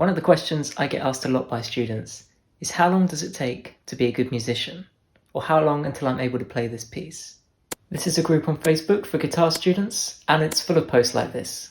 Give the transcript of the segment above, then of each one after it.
One of the questions I get asked a lot by students is how long does it take to be a good musician? Or how long until I'm able to play this piece? This is a group on Facebook for guitar students, and it's full of posts like this.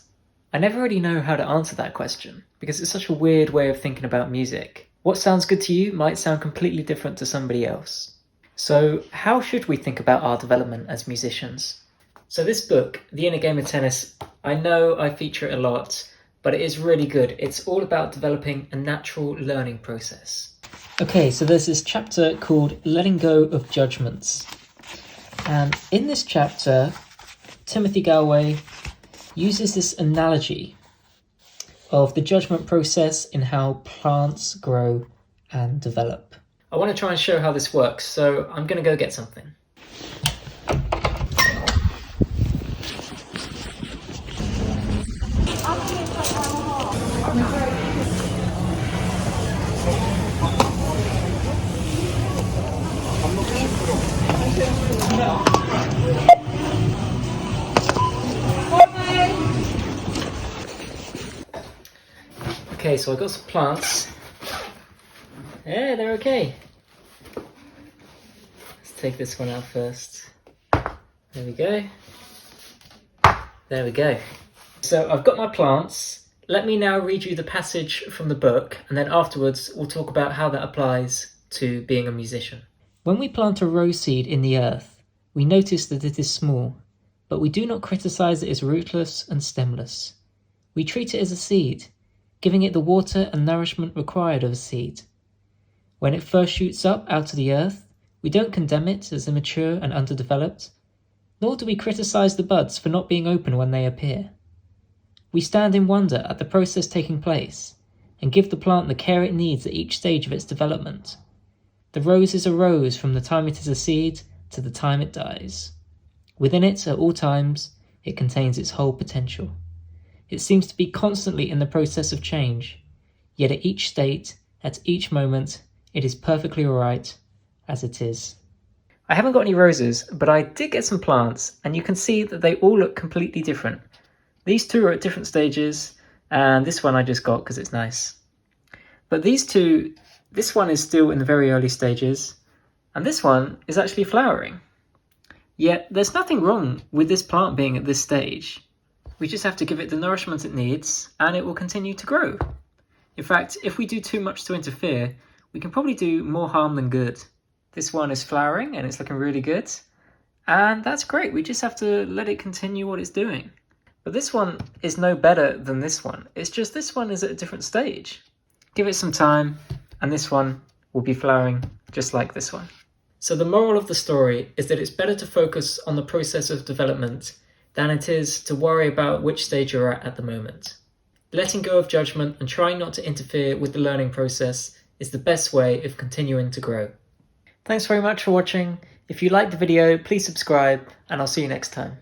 I never really know how to answer that question, because it's such a weird way of thinking about music. What sounds good to you might sound completely different to somebody else. So how should we think about our development as musicians? So this book, The Inner Game of Tennis, I know I feature it a lot, but it is really good. It's all about developing a natural learning process. Okay, so there's this chapter called Letting Go of Judgments. And in this chapter, Timothy Gallwey uses this analogy of the judgment process in how plants grow and develop. I want to try and show how this works, so I'm going to go get something. Okay, so I got some plants. Yeah, they're okay. Let's take this one out first. There we go. There we go. So I've got my plants. Let me now read you the passage from the book, and then afterwards we'll talk about how that applies to being a musician. When we plant a rose seed in the earth, we notice that it is small, but we do not criticize it as rootless and stemless. We treat it as a seed, giving it the water and nourishment required of a seed. When it first shoots up out of the earth, we don't condemn it as immature and underdeveloped, nor do we criticize the buds for not being open when they appear. We stand in wonder at the process taking place and give the plant the care it needs at each stage of its development. The rose is a rose from the time it is a seed to the time it dies. Within it, at all times, it contains its whole potential. It seems to be constantly in the process of change, yet at each state, at each moment, it is perfectly alright as it is. I haven't got any roses, but I did get some plants, and you can see that they all look completely different. These two are at different stages, and this one I just got because it's nice. But these two, this one is still in the very early stages, and this one is actually flowering. Yet there's nothing wrong with this plant being at this stage. We just have to give it the nourishment it needs, and it will continue to grow. In fact, if we do too much to interfere, we can probably do more harm than good. This one is flowering, and it's looking really good. And that's great, we just have to let it continue what it's doing. But this one is no better than this one. It's just this one is at a different stage. Give it some time, and this one will be flowering just like this one. So the moral of the story is that it's better to focus on the process of development than it is to worry about which stage you're at the moment. Letting go of judgment and trying not to interfere with the learning process is the best way of continuing to grow. Thanks very much for watching. If you liked the video, please subscribe, and I'll see you next time.